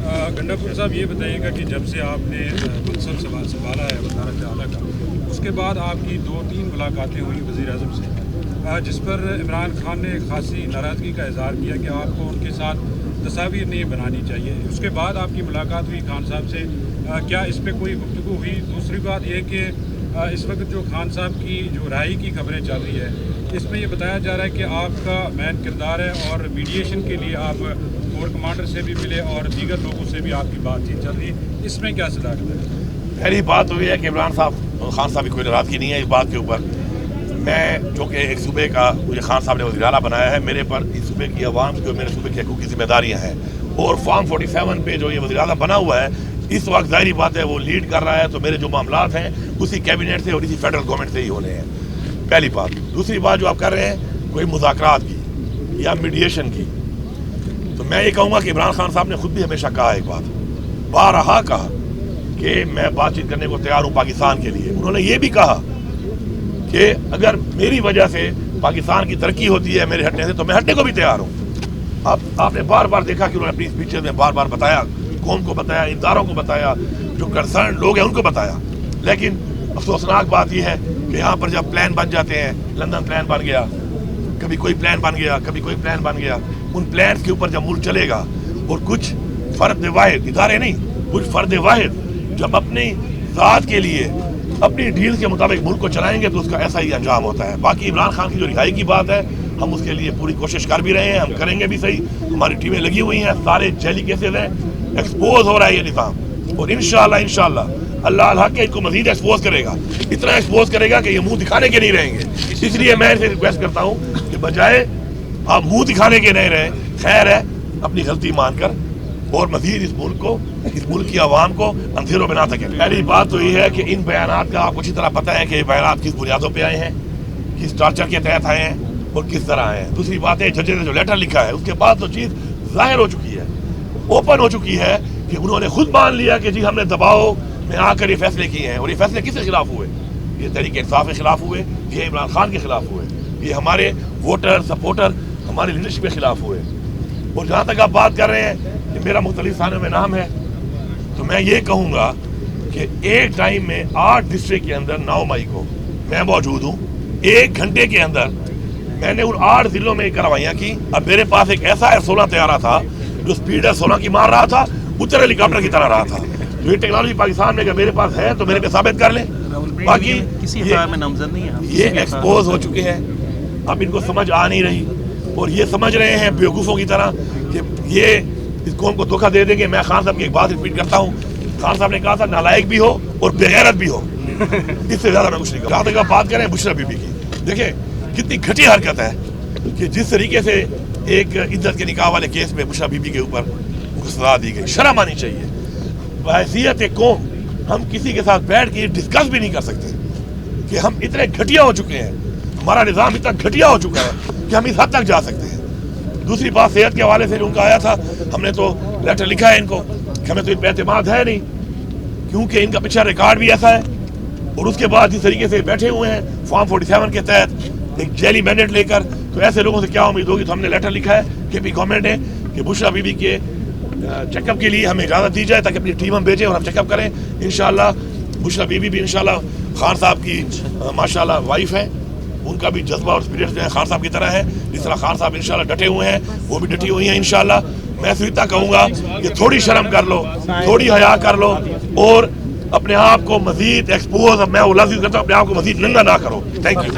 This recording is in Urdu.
گنڈاپور صاحب یہ بتائیے گا کہ جب سے آپ نے منصب سنبھالا ہے وزارت اعلیٰ کا، اس کے بعد آپ کی 2-3 ملاقاتیں ہوئی وزیر اعظم سے، جس پر عمران خان نے خاصی ناراضگی کا اظہار کیا کہ آپ کو ان کے ساتھ تصاویر نہیں بنانی چاہیے۔ اس کے بعد آپ کی ملاقات ہوئی خان صاحب سے، کیا اس پہ کوئی گفتگو ہوئی؟ دوسری بات یہ کہ اس وقت جو خان صاحب کی جو رہائی کی خبریں چل رہی ہے، اس میں یہ بتایا جا رہا ہے کہ آپ کا مین کردار ہے اور میڈیشن کے لیے آپ کور کمانڈر سے بھی ملے اور دیگر لوگوں سے بھی آپ کی بات چیت چل رہی ہے، اس میں کیا صداقت ہے؟ پہلی بات تو یہ ہے کہ عمران صاحب خان صاحب کی کوئی ناراضگی نہیں ہے اس بات کے اوپر۔ میں جو کہ ایک صوبے کا مجھے خان صاحب نے وزیر اعلیٰ بنایا ہے، میرے پر اس صوبے کی عوام جو میرے صوبے کی حقوقی ذمہ داریاں ہیں، اور فارم 47 پہ جو یہ وزیر اعلیٰ بنا ہوا ہے اس وقت ظاہری بات ہے وہ لیڈ کر رہا ہے، تو میرے جو معاملات ہیں اسی کیبنٹ سے اور اسی فیڈرل گورنمنٹ سے ہی ہونے ہیں، پہلی بات۔ دوسری بات جو آپ کر رہے ہیں کوئی مذاکرات کی یا میڈیشن کی، تو میں یہ کہوں گا کہ عمران خان صاحب نے خود بھی ہمیشہ کہا ایک بات، بارہا کہا کہ میں بات چیت کرنے کو تیار ہوں پاکستان کے لیے۔ انہوں نے یہ بھی کہا کہ اگر میری وجہ سے پاکستان کی ترقی ہوتی ہے میرے ہٹنے سے تو میں ہٹنے کو بھی تیار ہوں۔ آپ نے بار بار دیکھا کہ انہوں نے اپنی اسپیچز میں بار بار بتایا، قوم کو بتایا، اداروں کو بتایا، جو کنسرن لوگ ہیں ان کو بتایا، لیکن افسوسناک بات یہ ہے کہ یہاں پر جب پلان بن جاتے ہیں، لندن پلان بن گیا، کبھی کوئی پلان بن گیا، کبھی کوئی پلان بن گیا، ان پلانز کے اوپر جب ملک چلے گا اور کچھ فرد واحد، ادارے نہیں، کچھ فرد واحد جب اپنی ذات کے لیے اپنی ڈیل کے مطابق ملک کو چلائیں گے تو اس کا ایسا ہی انجام ہوتا ہے۔ باقی عمران خان کی جو رہائی کی بات ہے، ہم اس کے لیے پوری کوشش کر بھی رہے ہیں، ہم کریں گے بھی صحیح، ہماری ٹیمیں لگی ہوئی ہیں، سارے جیلی کیسز ہیں، ایکسپوز ہو رہا ہے یہ نظام، اور انشاءاللہ اللہ الحق کے ان کو مزید ایکسپوز کرے گا، اتنا ایکسپوز کرے گا کہ یہ منہ دکھانے کے نہیں رہیں گے۔ اس لیے میں ان سے ریکویسٹ کرتا ہوں کہ بجائے آپ منہ دکھانے کے نہیں رہیں، خیر ہے اپنی غلطی مان کر اور مزید اس ملک کی عوام کو اندھیروں میں نہ تکیں۔ پہلی بات تو یہ ہے کہ ان بیانات کا آپ کو اچھی طرح پتہ ہے کہ یہ بیانات کس بنیادوں پہ آئے ہیں، کس ٹارچر کے تحت آئے ہیں اور کس طرح آئے ہیں۔ دوسری بات ہے ججز نے جو لیٹر لکھا ہے اس کے بعد تو چیز ظاہر ہو چکی ہے، اوپن ہو چکی ہے کہ انہوں نے خود مان لیا کہ جی ہم نے دباؤ میں آ کر یہ فیصلے کیے ہیں، اور یہ فیصلے کس کے خلاف ہوئے؟ یہ تحریک انصاف کے خلاف ہوئے، یہ عمران خان کے خلاف ہوئے، یہ ہمارے ووٹر سپورٹر ہماری لیڈرشپ کے خلاف ہوئے۔ اور جہاں تک آپ بات کر رہے ہیں کہ میرا مختلف تھانوں میں نام ہے، تو میں یہ کہوں گا کہ ایک ٹائم میں 8 ڈسٹرکٹ کے اندر 9 مئی کو میں موجود ہوں، 1 گھنٹے کے اندر میں نے ان 8 ضلعوں میں کارروائیاں کی۔ اب میرے پاس ایک ایسا F-16 طیارہ تھا جو سپیڈ F-16 کی مار رہا تھا، اتر ہیلی کاپٹر کی طرح رہا تھا۔ یہ ٹیکنالوجی پاکستان میں اگر میرے پاس ہے تو میرے پہ ثابت کر لیں۔ باقی یہ ایکسپوز ہو چکے ہیں، اب ان کو سمجھ آ نہیں رہی اور یہ سمجھ رہے ہیں بیوقوفوں کی طرح کہ یہ اس قوم کو دھوکہ دے دیں گے۔ میں خان صاحب کی ایک بات ریپیٹ کرتا ہوں، خان صاحب نے کہا تھا نالائق بھی ہو اور بغیرت بھی ہو، اس سے زیادہ میں کچھ نہیں کہا۔ جہاں تک آپ بات کریں بشرا بی بی کی، دیکھیں کتنی گھٹی حرکت ہے کہ جس طریقے سے ایک عزت کے نکاح والے کیس میں بشرا بی بی کے اوپر سزا دی گئی، شرم آنی چاہیے۔ بحیثیت ایک قوم ہم کسی کے ساتھ بیٹھ کے ڈسکس بھی نہیں کر سکتے کہ ہم اتنے گھٹیا ہو چکے ہیں، ہمارا نظام اتنا گھٹیا ہو چکا ہے کہ ہم اس حد تک جا سکتے ہیں۔ دوسری بات صحت کے حوالے سے ان کا آیا تھا، ہم نے تو لیٹر لکھا ہے ان کو کہ ہمیں تو ان پہ اعتماد ہے نہیں، کیونکہ ان کا پچھلا ریکارڈ بھی ایسا ہے، اور اس کے بعد جس طریقے سے بیٹھے ہوئے ہیں فارم 47 کے تحت ایک جیلی مینڈیٹ لے کر، تو ایسے لوگوں سے کیا امید ہوگی؟ تو ہم نے لیٹر لکھا ہے کہ بھی گورنمنٹ نے کہ بشرا بی بی کے چیک اپ کے لیے ہمیں اجازت دی جائے تاکہ اپنی ٹیم ہم بھیجیں اور ہم چیک اپ کریں۔ انشاءاللہ بشرا بی بی بھی انشاءاللہ خان صاحب کی ماشاءاللہ وائف ہے، ان کا بھی جذبہ اور اسپرٹ جو ہے خان صاحب کی طرح ہے، جس طرح خان صاحب انشاءاللہ ڈٹے ہوئے ہیں وہ بھی ڈٹی ہوئی ہیں انشاءاللہ۔ میں صرف اتنا کہوں گا کہ تھوڑی شرم کر لو، تھوڑی حیا کر لو، اور اپنے آپ کو مزید ایکسپوز، میں وہ لفظ کرتا ہوں، اپنے آپ کو مزید ننگا نہ کرو۔ Thank you.